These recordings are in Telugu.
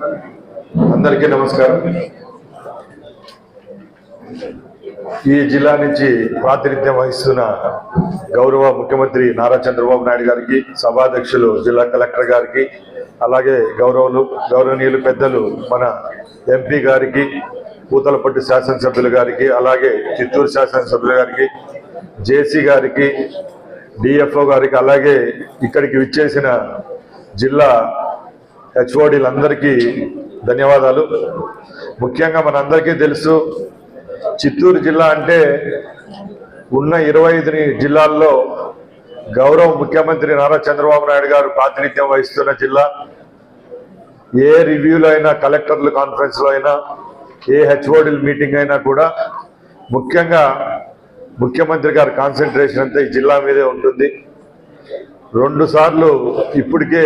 అందరికీ నమస్కారం. ఈ జిల్లా నుంచి ప్రాతినిధ్యం వహిస్తున్న గౌరవ ముఖ్యమంత్రి నారా చంద్రబాబు నాయుడు గారికి, సభాధ్యక్షులు జిల్లా కలెక్టర్ గారికి, అలాగే గౌరవనీయులు పెద్దలు మన ఎంపీ గారికి, పూతలపట్టు శాసనసభ్యులు గారికి, అలాగే చిత్తూరు శాసనసభ్యులు గారికి, జేసీ గారికి, డిఎఫ్ఓ గారికి, అలాగే ఇక్కడికి విచ్చేసిన జిల్లా హెచ్ఓడీలందరికీ ధన్యవాదాలు. ముఖ్యంగా మనందరికీ తెలుసు, చిత్తూరు జిల్లా అంటే ఉన్న 25 జిల్లాల్లో గౌరవ ముఖ్యమంత్రి నారా చంద్రబాబు నాయుడు గారు ప్రాతినిధ్యం వహిస్తున్న జిల్లా. ఏ రివ్యూలో అయినా, కలెక్టర్ల కాన్ఫరెన్స్లో అయినా, ఏ హెచ్ఓడీల మీటింగ్ అయినా కూడా ముఖ్యంగా ముఖ్యమంత్రి గారి కాన్సన్ట్రేషన్ అంతా ఈ జిల్లా మీదే ఉంటుంది. 2 సార్లు ఇప్పటికే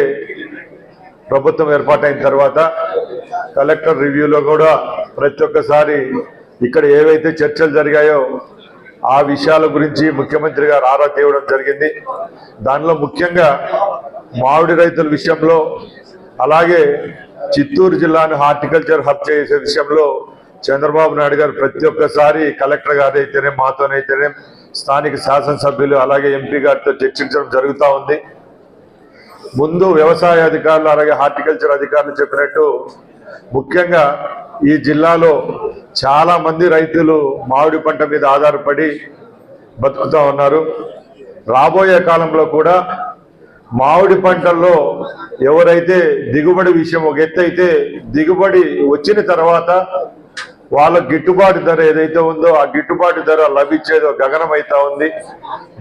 ప్రభుత్వం ఏర్పాటైన తర్వాత కలెక్టర్ రివ్యూలో కూడా ప్రతి ఒక్కసారి ఇక్కడ ఏవైతే చర్చలు జరిగాయో ఆ విషయాల గురించి ముఖ్యమంత్రి గారు ఆరా తీయడం జరిగింది. దానిలో ముఖ్యంగా మామిడి రైతుల విషయంలో, అలాగే చిత్తూరు జిల్లాను హార్టికల్చర్ హబ్ చేసే విషయంలో చంద్రబాబు నాయుడు గారు ప్రతి ఒక్కసారి కలెక్టర్ గారు అయితేనే, మాతోనైతేనే, స్థానిక శాసనసభ్యులు అలాగే ఎంపీ గారితో చర్చించడం జరుగుతూ ఉంది. ముందు వ్యవసాయ అధికారులు అలాగే హార్టికల్చర్ అధికారులు చెప్పినట్టు ముఖ్యంగా ఈ జిల్లాలో చాలా మంది రైతులు మామిడి పంట మీద ఆధారపడి బతుకుతూ ఉన్నారు. రాబోయే కాలంలో కూడా మామిడి పంటల్లో ఎవరైతే దిగుబడి విషయం ఒక ఎత్తు అయితే, దిగుబడి వచ్చిన తర్వాత వాళ్ళ గిట్టుబాటు ధర ఏదైతే ఉందో ఆ గిట్టుబాటు ధర లభించేదో గగనం అవుతా ఉంది.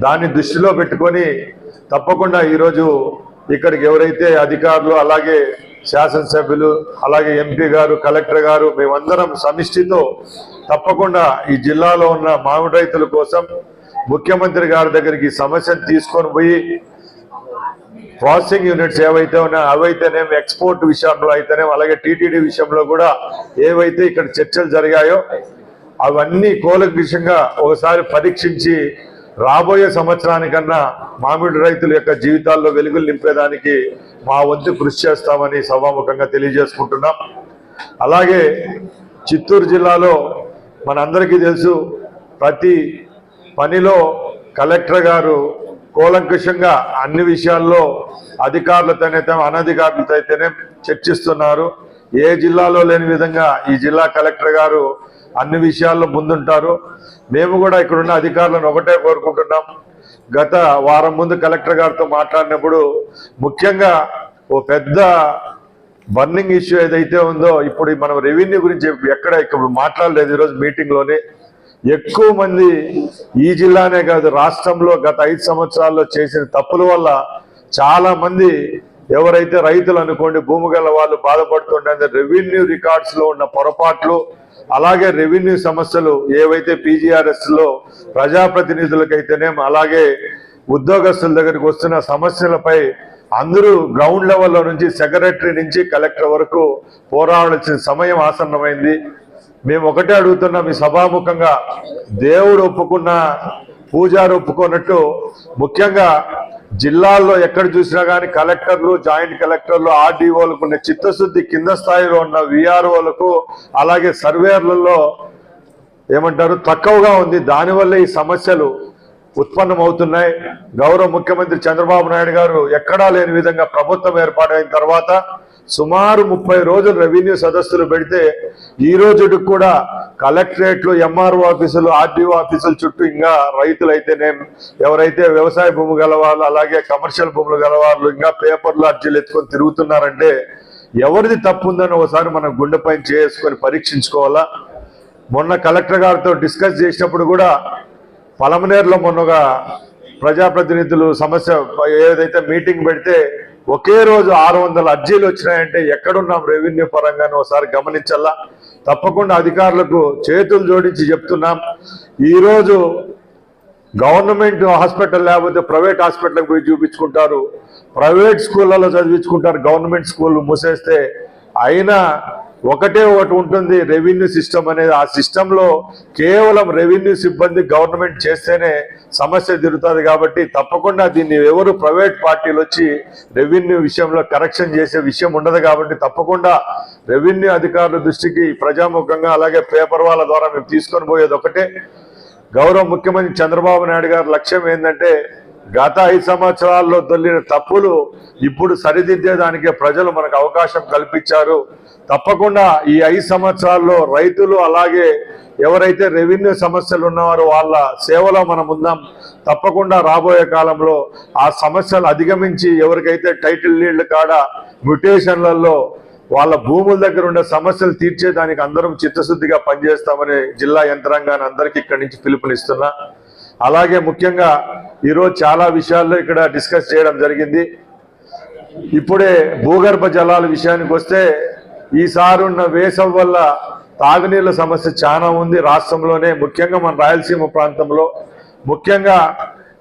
దాన్ని దృష్టిలో పెట్టుకొని తప్పకుండా ఈరోజు ఇక్కడికి ఎవరైతే అధికారులు, అలాగే శాసనసభ్యులు, అలాగే ఎంపీ గారు, కలెక్టర్ గారు, మేమందరం సమిష్టితో తప్పకుండా ఈ జిల్లాలో ఉన్న మామిడి రైతుల కోసం ముఖ్యమంత్రి గారి దగ్గరికి సమస్యను తీసుకొని పోయి ప్రాసెసింగ్ యూనిట్స్ ఏవైతే ఉన్నాయో అవైతేనేం, ఎక్స్పోర్ట్ విషయంలో అయితేనేం, అలాగే టీటీడీ విషయంలో కూడా ఏవైతే ఇక్కడ చర్చలు జరిగాయో అవన్నీ కూలంకషంగా ఒకసారి పరీక్షించి రాబోయే సంవత్సరానికన్నా మామిడి రైతుల యొక్క జీవితాల్లో వెలుగులు నింపేదానికి మా వంతు కృషి చేస్తామని సభాముఖంగా తెలియజేసుకుంటున్నాం. అలాగే చిత్తూరు జిల్లాలో మనందరికీ తెలుసు, ప్రతి పనిలో కలెక్టర్ గారు కూలంకషంగా అన్ని విషయాల్లో అధికారులతోనైతే అనధికారులతో అయితేనే చర్చిస్తున్నారు. ఏ జిల్లాలో లేని విధంగా ఈ జిల్లా కలెక్టర్ గారు అన్ని విషయాల్లో ముందుంటారు. మేము కూడా ఇక్కడున్న అధికారులను ఒకటే కోరుకుంటున్నాం. గత వారం ముందు కలెక్టర్ గారితో మాట్లాడినప్పుడు ముఖ్యంగా ఓ పెద్ద బర్నింగ్ ఇష్యూ ఏదైతే ఉందో, ఇప్పుడు మనం రెవెన్యూ గురించి ఇక్కడ మాట్లాడలేదు. ఈరోజు మీటింగ్లోనే ఎక్కువ మంది ఈ జిల్లానే కాదు రాష్ట్రంలో గత 5 సంవత్సరాల్లో చేసిన తప్పుల వల్ల చాలా మంది ఎవరైతే రైతులు అనుకోండి, భూమి గల వాళ్ళు బాధపడుతుంటే రెవెన్యూ రికార్డ్స్ లో ఉన్న పొరపాట్లు, అలాగే రెవెన్యూ సమస్యలు ఏవైతే పీజీఆర్ఎస్ లో ప్రజాప్రతినిధులకైతేనే, అలాగే ఉద్యోగస్తుల దగ్గరికి వస్తున్న సమస్యలపై అందరూ గ్రౌండ్ లెవెల్లో నుంచి సెక్రటరీ నుంచి కలెక్టర్ వరకు పోరాడాల్సిన సమయం ఆసన్నమైంది. మేము ఒకటే అడుగుతున్నాం, ఈ సభాముఖంగా దేవుడు ఒప్పుకున్న పూజారు ఒప్పుకున్నట్టు ముఖ్యంగా జిల్లాల్లో ఎక్కడ చూసినా కానీ కలెక్టర్లు, జాయింట్ కలెక్టర్లు, ఆర్డీఓలకు ఉన్న చిత్తశుద్ధి కింద స్థాయిలో ఉన్న విఆర్ఓలకు అలాగే సర్వేర్లలో ఏమంటారు తక్కువగా ఉంది. దానివల్ల ఈ సమస్యలు ఉత్పన్నమవుతున్నాయి. గౌరవ ముఖ్యమంత్రి చంద్రబాబు నాయుడు గారు ఎక్కడా లేని విధంగా ప్రభుత్వం ఏర్పాటైన తర్వాత సుమారు 30 రోజులు రెవెన్యూ సదస్సులు పెడితే ఈ రోజుకి కూడా కలెక్టరేట్లు, ఎంఆర్ఓ ఆఫీసులు, ఆర్డీఓ ఆఫీసుల చుట్టూ ఇంకా రైతులైతేనే, ఎవరైతే వ్యవసాయ భూమి గలవాళ్ళు, అలాగే కమర్షియల్ భూములు గలవాళ్ళు ఇంకా పేపర్లు, అర్జీలు ఎత్తుకొని తిరుగుతున్నారంటే ఎవరిది తప్పు ఉందని ఒకసారి మనం గుండెపైన చేసుకొని పరీక్షించుకోవాలా. మొన్న కలెక్టర్ గారితో డిస్కస్ చేసినప్పుడు కూడా పలమనేరులో మొన్నగా ప్రజాప్రతినిధులు సమస్య ఏదైతే మీటింగ్ పెడితే ఒకే రోజు 600 అర్జీలు వచ్చినాయంటే ఎక్కడున్నాం రెవెన్యూ పరంగానే ఒకసారి గమనించాలా. తప్పకుండా అధికారులకు చేతులు జోడించి చెప్తున్నాం, ఈరోజు గవర్నమెంట్ హాస్పిటల్ లేకపోతే ప్రైవేట్ హాస్పిటల్కి పోయి చూపించుకుంటారు, ప్రైవేట్ స్కూళ్ళలో చదివించుకుంటారు, గవర్నమెంట్ స్కూల్ మూసేస్తే అయినా ఒకటే ఒకటి ఉంటుంది, రెవెన్యూ సిస్టమ్ అనేది. ఆ సిస్టంలో కేవలం రెవెన్యూ సిబ్బంది గవర్నమెంట్ చేస్తేనే సమస్య తిరుగుతుంది. కాబట్టి తప్పకుండా దీన్ని ఎవరు ప్రైవేట్ పార్టీలు వచ్చి రెవెన్యూ విషయంలో కరెక్షన్ చేసే విషయం ఉండదు. కాబట్టి తప్పకుండా రెవెన్యూ అధికారుల దృష్టికి ప్రజాముఖంగా అలాగే పేపర్ వాళ్ళ ద్వారా మేము తీసుకొని పోయేది ఒకటే, గౌరవ ముఖ్యమంత్రి చంద్రబాబు నాయుడు గారి లక్ష్యం ఏంటంటే గత 5 సంవత్సరాల్లో దొల్లిన తప్పులు ఇప్పుడు సరిదిద్దేదానికే ప్రజలు మనకు అవకాశం కల్పించారు. తప్పకుండా ఈ 5 సంవత్సరాల్లో రైతులు అలాగే ఎవరైతే రెవెన్యూ సమస్యలు ఉన్నారో వాళ్ళ సేవలో మనం ఉందాం. తప్పకుండా రాబోయే కాలంలో ఆ సమస్యలు అధిగమించి ఎవరికైతే టైటిల్ డీడ్ల కాడ మ్యుటేషన్లలో వాళ్ళ భూముల దగ్గర ఉండే సమస్యలు తీర్చేదానికి అందరం చిత్తశుద్ధిగా పనిచేస్తామని జిల్లా యంత్రాంగాన్ని అందరికీ ఇక్కడి నుంచి పిలుపునిస్తున్నా. అలాగే ముఖ్యంగా ఈరోజు చాలా విషయాల్లో ఇక్కడ డిస్కస్ చేయడం జరిగింది. ఇప్పుడే భూగర్భ జలాల విషయానికి వస్తే ఈసారి ఉన్న వేసవి వల్ల తాగునీళ్ళ సమస్య చాలా ఉంది రాష్ట్రంలోనే, ముఖ్యంగా మన రాయలసీమ ప్రాంతంలో. ముఖ్యంగా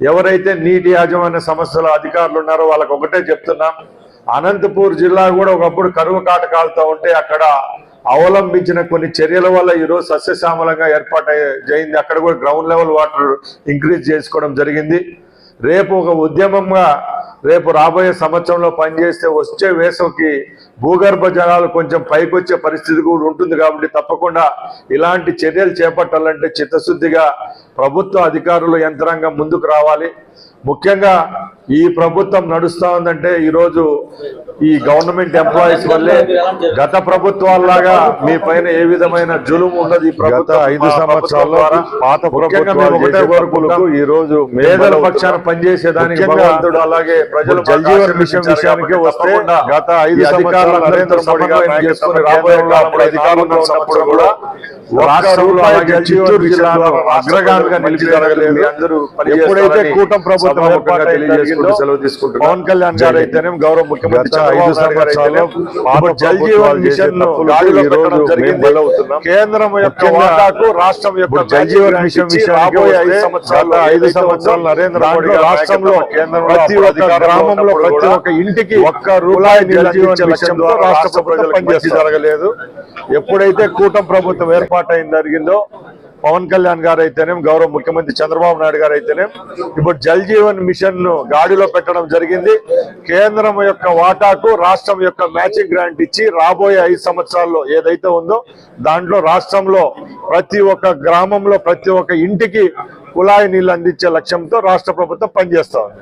ఎవరైతే నీటి యాజమాన్య సంస్థల అధికారులు ఉన్నారో వాళ్ళకు ఒకటే చెప్తున్నాం, అనంతపూర్ జిల్లా కూడా ఒకప్పుడు కరువు కాటకాలతో ఉంటే అక్కడ అవలంబించిన కొన్ని చర్యల వల్ల ఈరోజు సస్యశ్యామలంగా ఏర్పాటైంది. అక్కడ కూడా గ్రౌండ్ లెవెల్ వాటర్ ఇంక్రీజ్ చేసుకోవడం జరిగింది. రేపు ఒక ఉద్యమంగా రేపు రాబోయే సంవత్సరంలో పనిచేస్తే వచ్చే వేసవికి భూగర్భ జలాలు కొంచెం పైకొచ్చే పరిస్థితి కూడా ఉంటుంది. కాబట్టి తప్పకుండా ఇలాంటి చర్యలు చేపట్టాలంటే చిత్తశుద్ధిగా ప్రభుత్వ అధికారులు యంత్రాంగం ముందుకు రావాలి. ముఖ్యంగా ఈ ప్రభుత్వం నడుస్తా ఉందంటే ఈరోజు ఈ గవర్నమెంట్ ఎంప్లాయీస్ వల్లే. గత ప్రభుత్వాల్లాగా మీ పైన ఏ విధమైన జులుము ఉన్నది ఈ ప్రభుత్వం 5 సంవత్సరాల్లో పాత ప్రభుత్వాలు ఈ రోజు పేదల పక్షాన పనిచేసేదానికి భగవంతుడు అలాగే ప్రజలు జల్ జీవన్ మిషన్ విషయానికి వస్తే గత 5 సంవత్సరాలు నరేంద్ర మోడీ గారు చేసుకుని రాబోయే అధికారంలో ఉన్నప్పుడు కూడా అగ్రగామిగా నిలిపి అందరూ ఎప్పుడైతే కూటమి ప్రభుత్వం సెలవు తీసుకుంటున్నారు. పవన్ కళ్యాణ్ గారు అయితేనేం గౌరవ ముఖ్యమంత్రి 5 సంవత్సరాల్లో జల్ జీవన్ మిషన్ కేంద్రం యొక్క వాటాకు రాష్ట్రం యొక్క జల్ జీవన్ మిషన్ రాబోయే 5 సంవత్సరాలు నరేంద్ర మోడీ రాష్ట్రంలో ప్రతి ఒక్క గ్రామంలో ప్రతి ఒక్క ఇంటికి ₹1 జల్ జీవన్ మిషన్ ద్వారా రాష్ట్ర ప్రజలకు పనిచేసి జరగలేదు. ఎప్పుడైతే కూటమి ప్రభుత్వం ఏర్పాటైంది జరిగిందో పవన్ కళ్యాణ్ గారు అయితేనేం గౌరవ ముఖ్యమంత్రి చంద్రబాబు నాయుడు గారు అయితేనేం ఇప్పుడు జల్ జీవన్ మిషన్ ను గాడిలో పెట్టడం జరిగింది. కేంద్రం యొక్క వాటాకు రాష్ట్రం యొక్క మ్యాచింగ్ గ్రాంట్ ఇచ్చి రాబోయే 5 సంవత్సరాల్లో ఏదైతే ఉందో దాంట్లో రాష్ట్రంలో ప్రతి ఒక్క గ్రామంలో ప్రతి ఒక్క ఇంటికి కుళాయి నీళ్లు అందించే లక్ష్యంతో రాష్ట్ర ప్రభుత్వం పనిచేస్తా ఉంది.